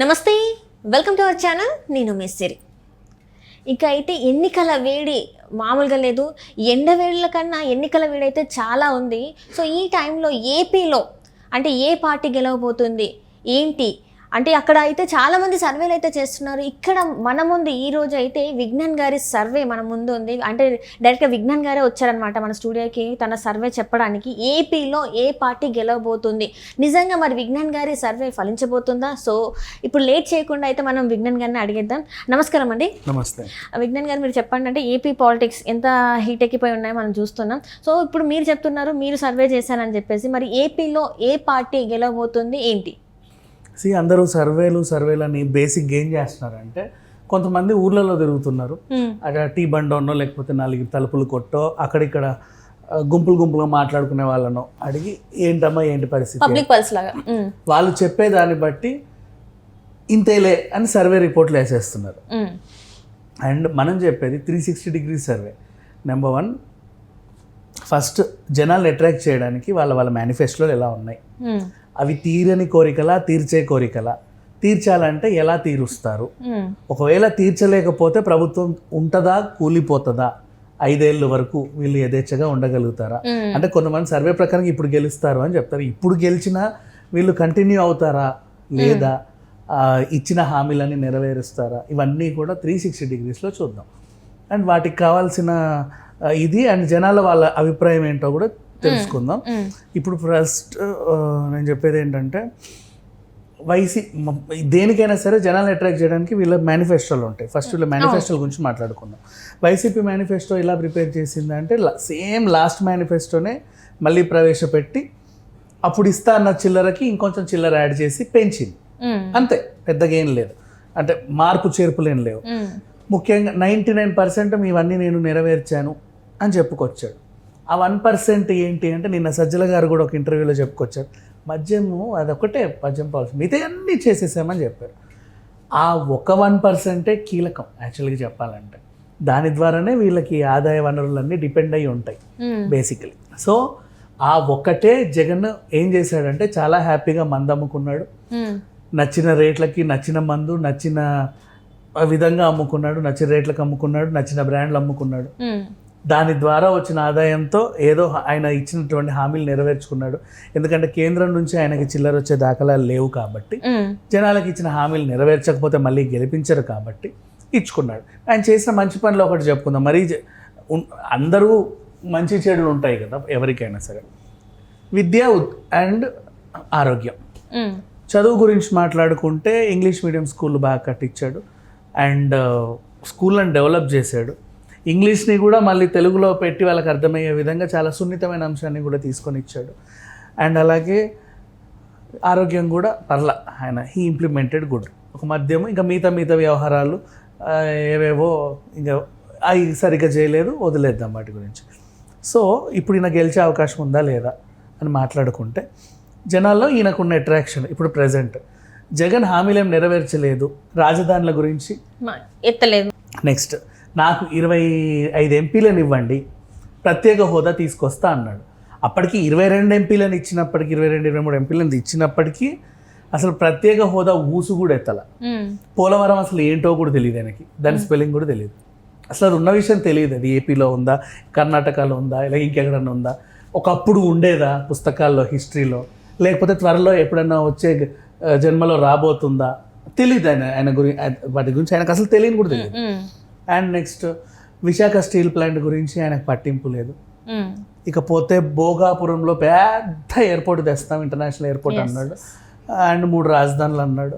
నమస్తే, welcome to our channel. నేను మీ సిరి. ఇక అయితే ఎన్నికల వేడి మామూలుగా లేదు. ఎండవేళ్ళ కన్నా ఎన్నికల వేడి అయితే చాలా ఉంది. సో ఈ టైంలో ఏపీలో అంటే ఏ పార్టీ గెలవబోతుంది ఏంటి అంటే అక్కడ అయితే చాలామంది సర్వేలు అయితే చేస్తున్నారు. ఇక్కడ మన ముందు ఈరోజు అయితే విజ్ఞాన్ గారి సర్వే మన ముందు ఉంది. అంటే డైరెక్ట్గా విజ్ఞాన్ గారే వచ్చారనమాట మన స్టూడియోకి తన సర్వే చెప్పడానికి. ఏపీలో ఏ పార్టీ గెలవబోతుంది, నిజంగా మరి విజ్ఞాన్ గారి సర్వే ఫలించబోతుందా? సో ఇప్పుడు లేట్ చేయకుండా అయితే మనం విజ్ఞాన్ గారిని అడిగేద్దాం. నమస్కారం అండి. నమస్తే విజ్ఞాన్ గారు, మీరు చెప్పండి, అంటే ఏపీ పాలిటిక్స్ ఎంత హీట్ ఎక్కిపోయి ఉన్నాయో మనం చూస్తున్నాం. సో ఇప్పుడు మీరు చెప్తున్నారు మీరు సర్వే చేశారని చెప్పేసి, మరి ఏపీలో ఏ పార్టీ గెలవబోతుంది ఏంటి? అందరూ సర్వేలు అని బేసిక్ ఏం చేస్తున్నారంటే, కొంతమంది ఊర్లలో తిరుగుతున్నారు. అక్కడ టీ బండోనో లేకపోతే 4 తలుపులు కొట్టో అక్కడిక్కడ గుంపులుగా మాట్లాడుకునే వాళ్ళను అడిగి ఏంటమ్మా ఏంటి పరిస్థితి, పబ్లిక్ పల్స్ లాగా వాళ్ళు చెప్పేదాన్ని బట్టి ఇంతేలే అని సర్వే రిపోర్ట్లు వేసేస్తున్నారు. అండ్ మనం చెప్పేది 360 డిగ్రీ సర్వే. నెంబర్ 1, ఫస్ట్ జనాల్ని అట్రాక్ట్ చేయడానికి వాళ్ళ మేనిఫెస్టోలు ఎలా ఉన్నాయి, అవి తీరని కోరికలా తీర్చే కోరికలా, తీర్చాలంటే ఎలా తీరుస్తారు, ఒకవేళ తీర్చలేకపోతే ప్రభుత్వం ఉంటుందా కూలిపోతుందా, 5 ఏళ్ళ వరకు వీళ్ళు యథేచ్ఛగా ఉండగలుగుతారా? అంటే కొంతమంది సర్వే ప్రకారం ఇప్పుడు గెలుస్తారు అని చెప్తారు. ఇప్పుడు గెలిచినా వీళ్ళు కంటిన్యూ అవుతారా లేదా, ఇచ్చిన హామీలని నెరవేరుస్తారా, ఇవన్నీ కూడా 360 డిగ్రీస్లో చూద్దాం. అండ్ వాటికి కావాల్సిన ఇది అండ్ జనాల వాళ్ళ అభిప్రాయం ఏంటో కూడా తెలుసుకుందాం. ఇప్పుడు ఫస్ట్ నేను చెప్పేది ఏంటంటే, దేనికైనా సరే జనాలు అట్రాక్ట్ చేయడానికి వీళ్ళ మేనిఫెస్టోలు ఉంటాయి. ఫస్ట్ వీళ్ళ మేనిఫెస్టోల గురించి మాట్లాడుకుందాం. వైసీపీ మేనిఫెస్టో ఎలా ప్రిపేర్ చేసిందంటే, సేమ్ లాస్ట్ మేనిఫెస్టోనే మళ్ళీ ప్రవేశపెట్టి అప్పుడు ఇస్తా అన్న చిల్లరకి ఇంకొంచెం చిల్లర యాడ్ చేసి పెంచింది. అంతే, పెద్దగా ఏం లేదు, అంటే మార్పు చేర్పులు ఏం లేవు. ముఖ్యంగా 99% ఇవన్నీ నేను నెరవేర్చాను అని చెప్పుకొచ్చాడు. ఆ 1% ఏంటి అంటే, నిన్న సజ్జల గారు కూడా ఒక ఇంటర్వ్యూలో చెప్పుకొచ్చారు, మద్యము అదొకటే మద్యం పాలసీ, మిగతా అన్నీ చేసేసామని చెప్పారు. ఆ ఒక 1% కీలకం యాక్చువల్గా చెప్పాలంటే. దాని ద్వారానే వీళ్ళకి ఆదాయ వనరులన్నీ డిపెండ్ అయ్యి ఉంటాయి బేసికలీ. సో ఆ ఒక్కటే జగన్ ఏం చేశాడంటే, చాలా హ్యాపీగా మందు అమ్ముకున్నాడు, నచ్చిన రేట్లకి నచ్చిన మందు నచ్చిన విధంగా అమ్ముకున్నాడు, నచ్చిన రేట్లకు అమ్ముకున్నాడు, నచ్చిన బ్రాండ్లు అమ్ముకున్నాడు. దాని ద్వారా వచ్చిన ఆదాయంతో ఏదో ఆయన ఇచ్చినటువంటి హామీలు నెరవేర్చుకున్నాడు. ఎందుకంటే కేంద్రం నుంచి ఆయనకి చిల్లర వచ్చే దాఖలాలు లేవు కాబట్టి, జనాలకు ఇచ్చిన హామీలు నెరవేర్చకపోతే మళ్ళీ గెలిపించరు కాబట్టి ఇచ్చుకున్నాడు. ఆయన చేసిన మంచి పనులు ఒకటి చెప్పుకుందాం. మరీ అందరూ మంచి చెడులు ఉంటాయి కదా ఎవరికైనా సరే. విద్య అండ్ ఆరోగ్యం, చదువు గురించి మాట్లాడుకుంటే ఇంగ్లీష్ మీడియం స్కూల్ బాగా కట్టించాడు అండ్ స్కూళ్ళని డెవలప్ చేశాడు. ఇంగ్లీష్ని కూడా మళ్ళీ తెలుగులో పెట్టి వాళ్ళకి అర్థమయ్యే విధంగా చాలా సున్నితమైన అంశాన్ని కూడా తీసుకొని ఇచ్చాడు. అండ్ అలాగే ఆరోగ్యం కూడా పర్లా, ఆయన హీ ఇంప్లిమెంటెడ్ గుడ్. ఒక మద్యము ఇంకా మిగతా వ్యవహారాలు ఏవేవో ఇంకా అవి సరిగ్గా చేయలేదు, వదిలేద్దాం వాటి గురించి. సో ఇప్పుడు ఈయన గెలిచే అవకాశం ఉందా లేదా అని మాట్లాడుకుంటే, జనాల్లో ఈయనకున్న అట్రాక్షన్ ఇప్పుడు ప్రజెంట్, జగన్ హామీలేం నెరవేర్చలేదు, రాజధానుల గురించి ఎత్తలేదు. నెక్స్ట్ నాకు 25 ఎంపీలను ఇవ్వండి, ప్రత్యేక హోదా తీసుకొస్తా అన్నాడు. అప్పటికి 22 ఎంపీలను ఇచ్చినప్పటికీ, 22-23 ఎంపీలను ఇచ్చినప్పటికీ అసలు ప్రత్యేక హోదా ఊసు కూడా ఎత్తల. పోలవరం అసలు ఏంటో కూడా తెలియదు ఆయనకి, దాని స్పెల్లింగ్ కూడా తెలియదు, అసలు అది ఉన్న విషయం తెలియదు. అది ఏపీలో ఉందా, కర్ణాటకలో ఉందా, ఇలా ఇంకెక్కడన్నా ఉందా, ఒకప్పుడు ఉండేదా పుస్తకాల్లో హిస్టరీలో, లేకపోతే త్వరలో ఎప్పుడన్నా వచ్చే జన్మలో రాబోతుందా తెలియదు. ఆయన వాటి గురించి ఆయనకు అసలు తెలియని కూడా తెలియదు. And next Visakha steel plant గురించి ఆయనకు పట్టింపు లేదు. ఇకపోతే భోగాపురంలో పెద్ద ఎయిర్పోర్ట్ తెస్తాం, ఇంటర్నేషనల్ ఎయిర్పోర్ట్ అన్నాడు. అండ్ 3 రాజధానులు అన్నాడు.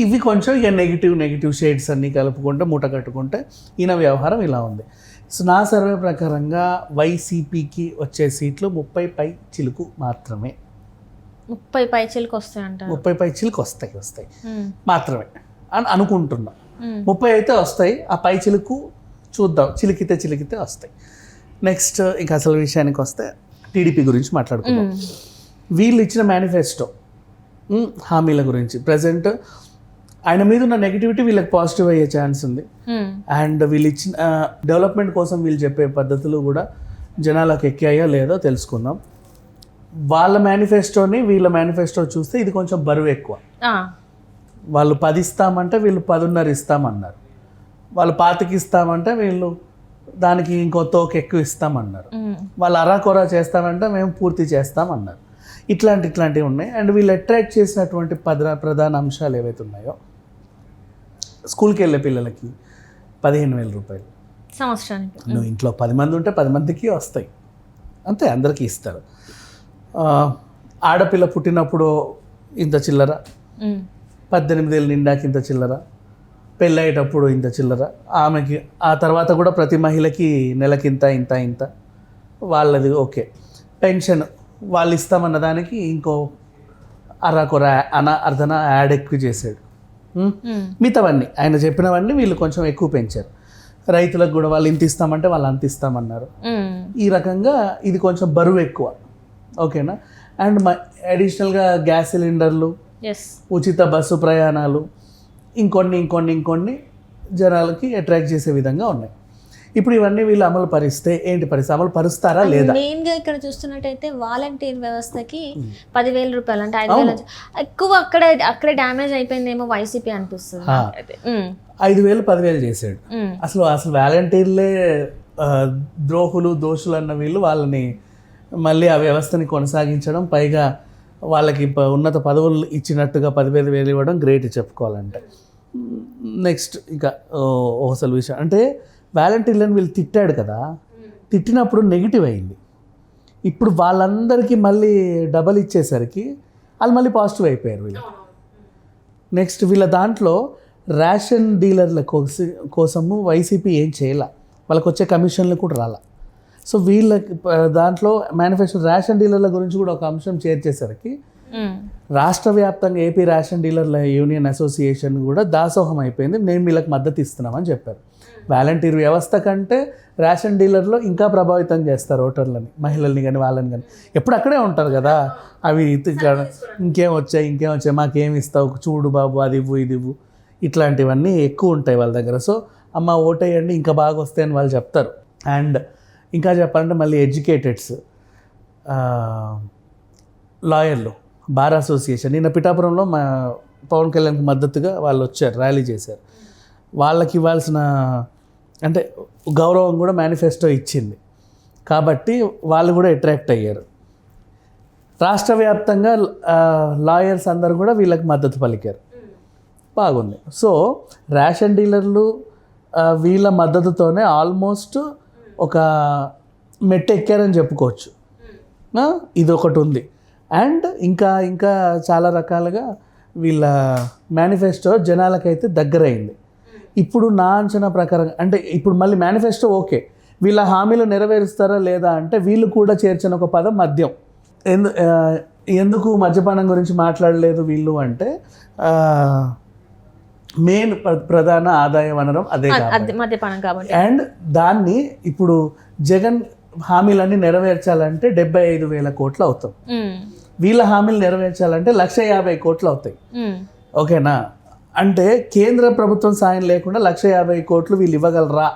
ఇవి కొంచెం ఇక నెగిటివ్ షేడ్స్ అన్నీ కలుపుకుంటే మూట కట్టుకుంటే ఈయన వ్యవహారం ఇలా ఉంది. సో నా సర్వే ప్రకారంగా వైసీపీకి వచ్చే సీట్లు 30 పై చిలుకు మాత్రమే. 30 పై చిలుకు వస్తాయంట. 30 పై చిలుకు వస్తాయి మాత్రమే అని అనుకుంటున్నా. 30 అయితే వస్తాయి, ఆ పై చిలుకు చూద్దాం, చిలికితే వస్తాయి. నెక్స్ట్ ఇంకా అసలు విషయానికి వస్తే టీడీపీ గురించి మాట్లాడుకుందాం. వీళ్ళు ఇచ్చిన మేనిఫెస్టో హామీల గురించి ప్రజెంట్ ఆయన మీద ఉన్న నెగిటివిటీ వీళ్ళకి పాజిటివ్ అయ్యే ఛాన్స్ ఉంది. అండ్ వీళ్ళు ఇచ్చిన డెవలప్మెంట్ కోసం వీళ్ళు చెప్పే పద్ధతులు కూడా జనాలకు ఎక్కాయో లేదో తెలుసుకుందాం. వాళ్ళ మేనిఫెస్టోని వీళ్ళ మేనిఫెస్టో చూస్తే ఇది కొంచెం బరువు ఎక్కువ. వాళ్ళు 10 ఇస్తామంటే వీళ్ళు 10.5 ఇస్తామన్నారు, వాళ్ళు 25 ఇస్తామంటే వీళ్ళు దానికి ఇంకో తోక ఎక్కువ ఇస్తామన్నారు, వాళ్ళు అరాకొరా చేస్తామంటే మేము పూర్తి చేస్తామన్నారు. ఇట్లాంటివి ఉన్నాయి. అండ్ వీళ్ళు అట్రాక్ట్ చేసినటువంటి ప్రధాన అంశాలు ఏవైతే ఉన్నాయో, స్కూల్కి వెళ్ళే పిల్లలకి 15,000 రూపాయలు సంవత్సరానికి. నువ్వు ఇంట్లో 10 మంది ఉంటే 10 మందికి వస్తాయి, అంతే, అందరికీ ఇస్తారు. ఆడపిల్ల పుట్టినప్పుడు ఇంత చిల్లర, 18 ఏళ్ళు నిండాకి ఇంత చిల్లర, పెళ్ళయ్యేటప్పుడు ఇంత చిల్లర, ఆమెకి ఆ తర్వాత కూడా ప్రతి మహిళకి నెలకింత ఇంత ఇంత వాళ్ళది ఓకే. పెన్షన్ వాళ్ళు ఇస్తామన్న దానికి ఇంకో అరాకొర అర్ధన యాడ్ ఎక్కువ చేశాడు. మిగతావన్నీ ఆయన చెప్పినవన్నీ వీళ్ళు కొంచెం ఎక్కువ పెంచారు. రైతులకు కూడా వాళ్ళు ఇంత ఇస్తామంటే వాళ్ళు అంత ఇస్తామన్నారు. ఈ రకంగా ఇది కొంచెం బరువు ఎక్కువ, ఓకేనా. అండ్ అడిషనల్గా గ్యాస్ సిలిండర్లు, ఉచిత బస్సు ప్రయాణాలు, ఇంకొన్ని జనాలకి అట్రాక్ట్ చేసే విధంగా ఉన్నాయి. ఇప్పుడు ఇవన్నీ వీళ్ళు అమలు పరిస్తే ఏంటి పరిస్థితి, అమలు పరుస్తారా లేదా? మెయిన్గా ఇక్కడ చూస్తున్నట్టయితే వాలంటీర్ వ్యవస్థకి 10,000 రూపాయలు అంటే 5,000 ఎక్కువ అక్కడే డ్యామేజ్ అయిపోయిందేమో వైసీపీ అనిపిస్తుంది. 5,000 10,000 చేశాడు. అసలు వాలంటీర్లే ద్రోహులు దోషులు అన్న వీళ్ళు వాళ్ళని మళ్ళీ ఆ వ్యవస్థని కొనసాగించడం, పైగా వాళ్ళకి ఉన్నత పదవులు ఇచ్చినట్టుగా 15,000 ఇవ్వడం గ్రేట్ చెప్పుకోవాలంటే. నెక్స్ట్ ఇంకా అసలు విషయం అంటే వాలంటీర్లను వీళ్ళు తిట్టాడు కదా, తిట్టినప్పుడు నెగిటివ్ అయింది. ఇప్పుడు వాళ్ళందరికీ మళ్ళీ డబల్ ఇచ్చేసరికి వాళ్ళు మళ్ళీ పాజిటివ్ అయిపోయారు వీళ్ళు. నెక్స్ట్ వీళ్ళ దాంట్లో రేషన్ డీలర్ల కోసము వైసీపీ ఏం చేయాల, వాళ్ళకి వచ్చే కమిషన్లు కూడా రాల. సో వీళ్ళకి దాంట్లో మేనిఫెస్టో రేషన్ డీలర్ల గురించి కూడా ఒక అంశం చేర్చేసరికి రాష్ట్ర వ్యాప్తంగా ఏపీ రేషన్ డీలర్ల యూనియన్ అసోసియేషన్ కూడా దాసోహం అయిపోయింది, మేము వీళ్ళకి మద్దతు ఇస్తున్నామని చెప్పారు. వాలంటీర్ వ్యవస్థ కంటే రేషన్ డీలర్లో ఇంకా ప్రభావితం చేస్తారు ఓటర్లని, మహిళల్ని కానీ వాళ్ళని కానీ. ఎప్పుడు అక్కడే ఉంటారు కదా, అవి ఇంకేం వచ్చాయి మాకేమి ఇస్తావు, చూడు బాబు అది ఇవ్వు ఇది ఇవ్వు, ఇట్లాంటివన్నీ ఎక్కువ ఉంటాయి వాళ్ళ దగ్గర. సో అమ్మ ఓటేయండి ఇంకా బాగా వస్తాయని వాళ్ళు చెప్తారు. అండ్ ఇంకా చెప్పాలంటే మళ్ళీ ఎడ్యుకేటెడ్స్, లాయర్లు, బార్ అసోసియేషన్, నిన్న పిఠాపురంలో మా పవన్ కళ్యాణ్కి మద్దతుగా వాళ్ళు వచ్చారు, ర్యాలీ చేశారు. వాళ్ళకి ఇవ్వాల్సిన అంటే గౌరవం కూడా మేనిఫెస్టో ఇచ్చింది కాబట్టి వాళ్ళు కూడా అట్రాక్ట్ అయ్యారు. రాష్ట్ర వ్యాప్తంగా లాయర్స్ అందరూ కూడా వీళ్ళకి మద్దతు పలికారు, బాగుంది. సో రేషన్ డీలర్లు వీళ్ళ మద్దతుతోనే ఆల్మోస్ట్ ఒక మెట్టు ఎక్కారని చెప్పుకోవచ్చు. ఇది ఒకటి ఉంది. అండ్ ఇంకా చాలా రకాలుగా వీళ్ళ మేనిఫెస్టో జనాలకైతే దగ్గరైంది. ఇప్పుడు నా అంచనా ప్రకారం అంటే ఇప్పుడు మళ్ళీ మేనిఫెస్టో ఓకే, వీళ్ళ హామీలు నెరవేరుస్తారా లేదా అంటే వీళ్ళు కూడా చేర్చిన ఒక పదం మద్యం. ఎందుకు మద్యపానం గురించి మాట్లాడలేదు వీళ్ళు అంటే మెయిన్ ప్రధాన ఆదాయ వనరం అదే మద్యపానం కాబట్టి. అండ్ దాన్ని ఇప్పుడు జగన్ హామీలన్నీ నెరవేర్చాలంటే 75,000 కోట్లు అవుతాం, వీళ్ళ హామీలు నెరవేర్చాలంటే 150,000 కోట్లు అవుతాయి, ఓకేనా. అంటే కేంద్ర ప్రభుత్వం సాయం లేకుండా 150,000 కోట్లు వీళ్ళు ఇవ్వగలరా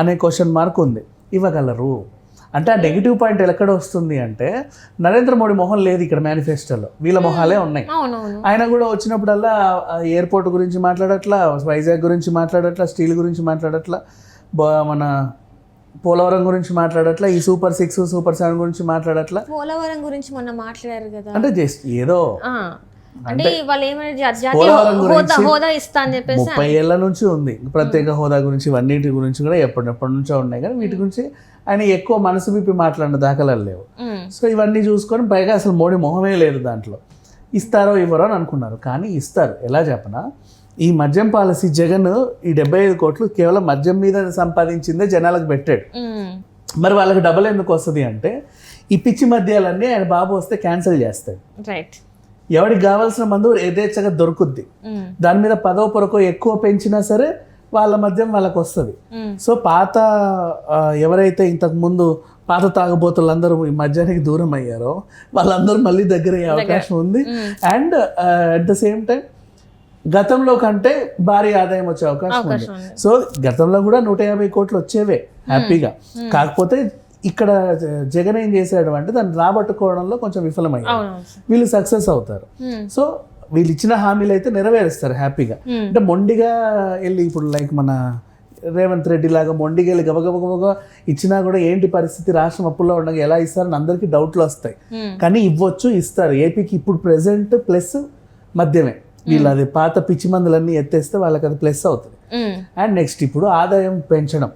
అనే క్వశ్చన్ మార్క్ ఉంది. ఇవ్వగలరు అంటే ఆ నెగిటివ్ పాయింట్ ఎక్కడ వస్తుంది అంటే నరేంద్ర మోడీ మొహం లేదు ఇక్కడ మేనిఫెస్టోలో, వీళ్ళ మొహాలే ఉన్నాయి. ఆయన కూడా వచ్చినప్పుడల్లా ఎయిర్పోర్ట్ గురించి మాట్లాడట్లా, వైజాగ్ గురించి మాట్లాడట్లా, స్టీల్ గురించి మాట్లాడట్లా, మన పోలవరం గురించి మాట్లాడట్లా, ఈ సూపర్ 6 సూపర్ 7 గురించి మాట్లాడట్లా. పోలవరం గురించి మొన్న మాట్లాడారు కదా, అంటే జస్ట్ ఏదో అంటే వాళ్ళు ఏమైనా హోదా ఇస్తా అని చెప్పేసి 30 ఏళ్ల నుంచి ఉంది ప్రత్యేక హోదా గురించి, ఇవన్నిటి గురించి కూడా ఎప్పటి నుంచో ఉన్నాయి. కానీ వీటి గురించి ఆయన ఎక్కువ మనసు విప్పి మాట్లాడిన దాఖలాలు లేవు. సో ఇవన్నీ చూసుకొని పైగా అసలు మోడీ మొహమే లేదు దాంట్లో. ఇస్తారో ఇవ్వరో అని అనుకున్నారు, కానీ ఇస్తారు. ఎలా చెప్పనా, ఈ మద్యం పాలసీ జగన్ ఈ 75 కోట్లు కేవలం మద్యం మీద సంపాదించిందే జనాలకు పెట్టాడు. మరి వాళ్ళకి డబల్ ఎందుకు వస్తుంది అంటే ఈ పిచ్చి మద్యాలన్నీ ఆయన బాబు వస్తే క్యాన్సిల్ చేస్తాడు. రైట్, ఎవరికి కావాల్సిన మందు యథేచ్ఛగా దొరుకుద్ది, దాని మీద 10వ పొరకో ఎక్కువ పెంచినా సరే వాళ్ళ మద్యం వాళ్ళకి వస్తుంది. సో పాత ఎవరైతే ఇంతకుముందు పాత తాగుబోతులందరూ ఈ మద్యానికి దూరం అయ్యారో వాళ్ళందరూ మళ్ళీ దగ్గర అయ్యే అవకాశం ఉంది. And at the same time గతంలో కంటే భారీ ఆదాయం వచ్చే అవకాశం ఉంది. సో గతంలో కూడా 150 కోట్లు వచ్చేవే హ్యాపీగా. కాకపోతే ఇక్కడ జగన్ ఏం చేశాడు అంటే దాన్ని రాబట్టుకోవడంలో కొంచెం విఫలమయ్యారు, వీళ్ళు సక్సెస్ అవుతారు. సో వీళ్ళు ఇచ్చిన హామీలు అయితే నెరవేరుస్తారు హ్యాపీగా. అంటే మొండిగా వెళ్ళి ఇప్పుడు లైక్ మన రేవంత్ రెడ్డి లాగా మొండిగా వెళ్ళి గబగబగబగా ఇచ్చినా కూడా ఏంటి పరిస్థితి, రాష్ట్రం అప్పుల్లో ఉండగా ఎలా ఇస్తారని అందరికీ డౌట్లు వస్తాయి. కానీ ఇవ్వచ్చు, ఇస్తారు. ఏపీకి ఇప్పుడు ప్రెసెంట్ ప్లస్ మధ్యమే. వీళ్ళు అది పాత పిచ్చి మందులన్నీ ఎత్తేస్తే వాళ్ళకి అది ప్లస్ అవుతుంది. అండ్ నెక్స్ట్ ఇప్పుడు ఆదాయం పెంచడం,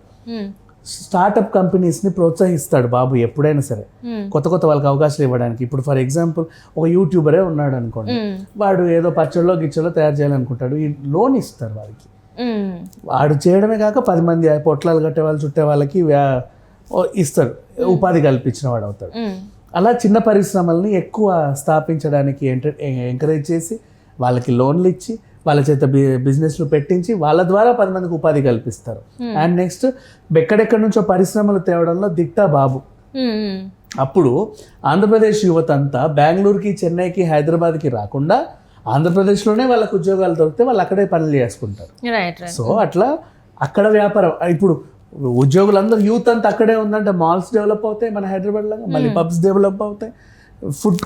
స్టార్టప్ కంపెనీస్ని ప్రోత్సహిస్తాడు బాబు ఎప్పుడైనా సరే, కొత్త కొత్త వాళ్ళకి అవకాశాలు ఇవ్వడానికి. ఇప్పుడు ఫర్ ఎగ్జాంపుల్ ఒక యూట్యూబరే ఉన్నాడు అనుకోండి, వాడు ఏదో పచ్చళ్ళలో గిచ్చలో తయారు చేయాలనుకుంటాడు, ఈ లోన్ ఇస్తారు వాడికి. వాడు చేయడమే కాక 10 మంది పొట్లాలు కట్టే వాళ్ళు చుట్టే వాళ్ళకి ఇస్తాడు, ఉపాధి కల్పించిన వాడు అవుతాడు. అలా చిన్న పరిశ్రమల్ని ఎక్కువ స్థాపించడానికి ఎంకరేజ్ చేసి వాళ్ళకి లోన్లు ఇచ్చి వాళ్ళ చేత బిజినెస్లు పెట్టించి వాళ్ళ ద్వారా 10 మందికి ఉపాధి కల్పిస్తారు. అండ్ నెక్స్ట్ ఎక్కడెక్కడి నుంచో పరిశ్రమలు తేవడంలో దిట్టా బాబు. అప్పుడు ఆంధ్రప్రదేశ్ యువత అంతా బెంగళూరుకి, చెన్నైకి, హైదరాబాద్కి రాకుండా ఆంధ్రప్రదేశ్లోనే వాళ్ళకి ఉద్యోగాలు దొరికితే వాళ్ళు అక్కడే పనులు చేసుకుంటారు. సో అట్లా అక్కడ వ్యాపారం. ఇప్పుడు ఉద్యోగులందరూ యూత్ అంతా అక్కడే ఉందంటే మాల్స్ డెవలప్ అవుతాయి మన హైదరాబాద్ లాగా, మళ్ళీ పబ్స్ డెవలప్ అవుతాయి, ఫుడ్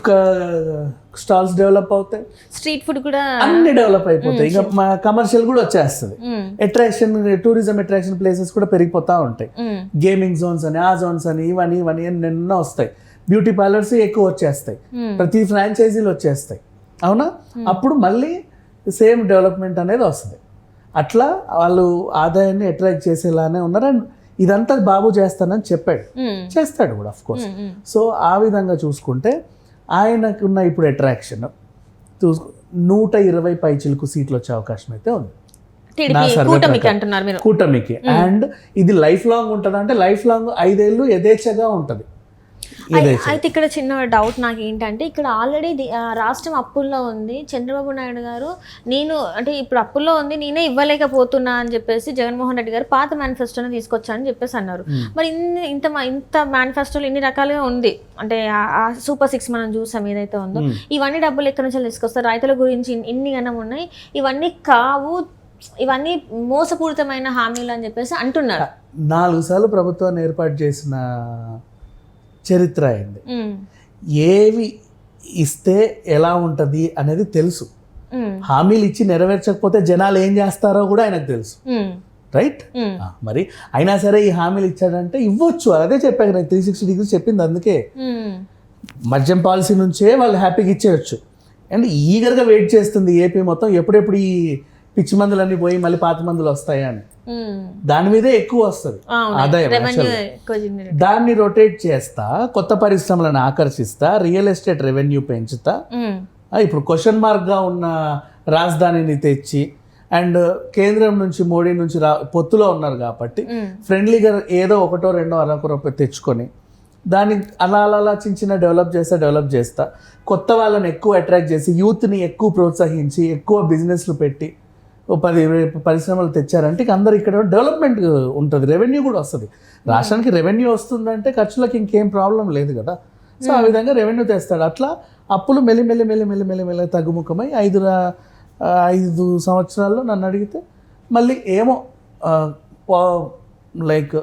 స్టాల్స్ డెవలప్ అవుతాయి, స్ట్రీట్ ఫుడ్ కూడా అన్ని డెవలప్ అయిపోతాయి. ఇంకా మా కమర్షియల్ కూడా వచ్చేస్తుంది. అట్రాక్షన్, టూరిజం అట్రాక్షన్ ప్లేసెస్ కూడా పెరిగిపోతా ఉంటాయి. గేమింగ్ జోన్స్ అని, ఆ జోన్స్ అని, ఇవన్నీ ఎన్నెన్నో వస్తాయి. బ్యూటీ పార్లర్స్ ఎక్కువ వచ్చేస్తాయి, ప్రతి ఫ్రాంచైజీలు వచ్చేస్తాయి. అవునా? అప్పుడు మళ్ళీ సేమ్ డెవలప్మెంట్ అనేది వస్తుంది. అట్లా వాళ్ళు ఆదాయాన్ని అట్రాక్ట్ చేసేలానే ఉన్నారు. అండ్ ఇదంతా బాబు చేస్తానని చెప్పాడు, చేస్తాడు కూడా ఆఫ్ కోర్స్. సో ఆ విధంగా చూసుకుంటే ఆయనకున్న ఇప్పుడు అట్రాక్షన్ 120 పైచిలకు సీట్లు వచ్చే అవకాశం అయితే ఉంది నా సర్వే కూటమికి. అండ్ ఇది లైఫ్ లాంగ్ ఉంటుంది అంటే లైఫ్ లాంగ్ 5 ఏళ్ళు యథేచ్ఛగా ఉంటుంది. అయితే ఇక్కడ చిన్న డౌట్ నాకు ఏంటంటే, ఇక్కడ ఆల్రెడీ రాష్ట్రం అప్పుల్లో ఉంది. చంద్రబాబు నాయుడు గారు నేను అంటే ఇప్పుడు అప్పుల్లో ఉంది, నేనే ఇవ్వలేకపోతున్నా అని చెప్పేసి జగన్మోహన్ రెడ్డి గారు పాత మేనిఫెస్టోని తీసుకొచ్చానని చెప్పేసి అన్నారు. మరి ఇంత మేనిఫెస్టోలు ఇన్ని రకాలుగా ఉంది అంటే ఆ సూపర్ 6 మనం చూసాం ఏదైతే ఉందో, ఇవన్నీ డబ్బులు ఎక్కడి నుంచి తీసుకొస్తారు, రైతుల గురించి ఇన్ని గణం ఉన్నాయి, ఇవన్నీ కావు, ఇవన్నీ మోసపూరితమైన హామీలు అని చెప్పేసి అంటున్నారు. 4 సార్లు ప్రభుత్వాన్ని ఏర్పాటు చేసిన చరిత్ర అయింది. ఏవి ఇస్తే ఎలా ఉంటుంది అనేది తెలుసు. హామీలు ఇచ్చి నెరవేర్చకపోతే జనాలు ఏం చేస్తారో కూడా ఆయనకు తెలుసు. రైట్? మరి అయినా సరే ఈ హామీలు ఇచ్చాడంటే ఇవ్వచ్చు. అదే చెప్పాను నేను, 360 degrees చెప్పింది అందుకే. మద్యం పాలసీ నుంచే వాళ్ళు హ్యాపీగా ఇచ్చేయచ్చు. అండ్ ఈగర్గా వెయిట్ చేస్తుంది ఏపీ మొత్తం, ఎప్పుడెప్పుడు ఈ పిచ్చి మందులన్నీ పోయి మళ్ళీ పాత మందులు వస్తాయా అని. దాని మీదే ఎక్కువ వస్తుంది ఆదాయం. దాన్ని రొటేట్ చేస్తా, కొత్త పరిశ్రమలను ఆకర్షిస్తా, రియల్ ఎస్టేట్ రెవెన్యూ పెంచుతా, ఇప్పుడు క్వశ్చన్ మార్క్గా ఉన్న రాజధానిని తెచ్చి, అండ్ కేంద్రం నుంచి మోడీ నుంచి పొత్తులో ఉన్నారు కాబట్టి ఫ్రెండ్లీగా ఏదో 1 2 అరకొర తెచ్చుకొని దాన్ని అలా చిన్న డెవలప్ చేస్తా, కొత్త వాళ్ళని ఎక్కువ అట్రాక్ట్ చేసి, యూత్ని ఎక్కువ ప్రోత్సహించి, ఎక్కువ బిజినెస్లు పెట్టి 10-20 పరిశ్రమలు తెచ్చారంటే అందరు ఇక్కడ డెవలప్మెంట్ ఉంటుంది, రెవెన్యూ కూడా వస్తుంది. రాష్ట్రానికి రెవెన్యూ వస్తుందంటే ఖర్చులకు ఇంకేం ప్రాబ్లం లేదు కదా. సో ఆ విధంగా రెవెన్యూ తెస్తాడు. అట్లా అప్పులు మెల్లి తగ్గుముఖమై 5 సంవత్సరాల్లో నన్ను అడిగితే మళ్ళీ ఏమో లైక్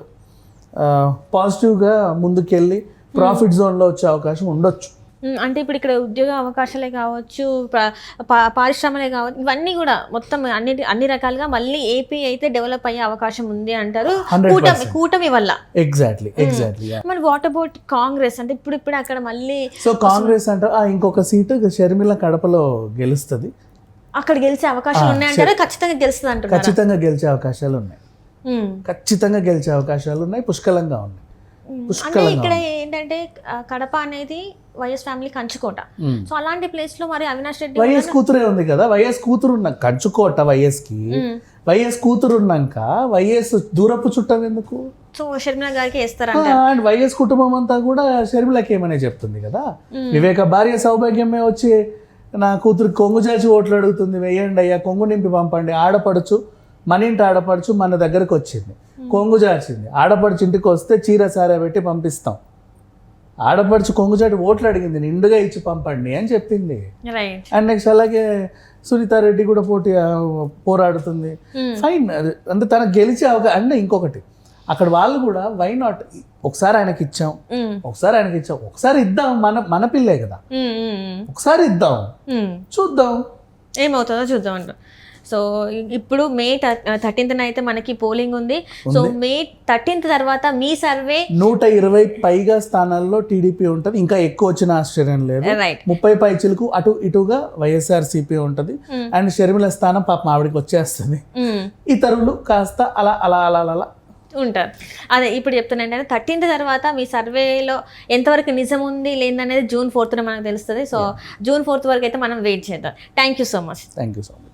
పాజిటివ్గా ముందుకెళ్ళి ప్రాఫిట్ జోన్లో వచ్చే అవకాశం ఉండొచ్చు. అంటే ఇప్పుడు ఇక్కడ ఉద్యోగ అవకాశాలే కావచ్చు, పారిశ్రమలే కావచ్చు, ఇవన్నీ కూడా మొత్తం అన్ని రకాలుగా మళ్ళీ ఏపీ అయితే డెవలప్ అయ్యే అవకాశం ఉంది అంటారు కూటమి వల్ల. ఎగ్జాక్ట్లీ. మరి వాట్ అబౌట్ కాంగ్రెస్? అంటే ఇప్పుడు అక్కడ మళ్ళీ సో కాంగ్రెస్ అంటే ఇంకొక సీటు షర్మిల కడపలో గెలుస్తుంది. అక్కడ గెలిచే అవకాశాలు ఉన్నాయంటారు? ఖచ్చితంగా గెలుస్తుంది అంటారు. ఖచ్చితంగా గెలిచే అవకాశాలు ఉన్నాయి, పుష్కలంగా ఉన్నాయి. అంటే ఇక్కడ ఏంటంటే కడప అనేది వైఎస్ ఫ్యామిలీ కంచుకోట. సో అలాంటి ప్లేస్ లో మరి అవినాష్ రెడ్డి వైఎస్ కూతురే ఉంది కదా, వైఎస్ కూతురు కంచుకోట వైఎస్ కూతురు ఉన్నాక వైఎస్ దూరపు చుట్టం ఎందుకు? సో షర్మిల గారికి వేస్తారా? అండ్ వైఎస్ కుటుంబం అంతా కూడా షర్మిలకి ఏమనే చెప్తుంది కదా. వివేక భార్య సౌభాగ్యమే వచ్చి నా కూతురు కొంగు చాచి ఓట్లు అడుగుతుంది, వేయండి అయ్యా, కొంగు నింపి పంపండి. ఆడపడుచు మన ఇంటి ఆడపడుచు మన దగ్గరకు వచ్చింది, కొంగు చాచింది. ఆడపడుచు ఇంటికి వస్తే చీర సారా పెట్టి పంపిస్తాం. ఆడపడుచు కొంగు చాటి ఓట్లు అడిగింది, నిండుగా ఇచ్చి పంపండి అని చెప్పింది. అండ్ నెక్స్ట్ అలాగే సునీతారెడ్డి కూడా పోరాడుతుంది. ఫైన్, అంటే తనకు గెలిచే అవకాశం. అంటే ఇంకొకటి అక్కడ వాళ్ళు కూడా వై నాట్, ఒకసారి ఆయనకి ఇచ్చాం, ఒకసారి ఇద్దాం, మన పిల్లే కదా, ఒకసారి ఇద్దాం, చూద్దాం ఏమవుతుందో చూద్దాం అంటారు. సో ఇప్పుడు మే 13th అయితే మనకి పోలింగ్ ఉంది. సో మే 13th తర్వాత మీ సర్వే 120 పైగా స్థానాల్లో టీడీపీ ఉంటుంది, ఇంకా ఎక్కువ వచ్చిన ఆశ్చర్యం లేదు. రైట్ 30 పైచిలకు అటు ఇటుగా వైఎస్ఆర్సీపీ ఉంటుంది. అండ్ షర్మిల స్థానం పాపం ఆవిడకి వచ్చేస్తుంది. ఇతరులు కాస్త అలా అలా అలా అలా ఉంటారు. అదే ఇప్పుడు చెప్తున్నాను ఏంటంటే 13th తర్వాత మీ సర్వేలో ఎంతవరకు నిజం ఉంది లేదనేది June 4th మనకు తెలుస్తుంది. సో June 4th వరకు అయితే మనం వెయిట్ చేద్దాం. Thank you so much. Thank you so much.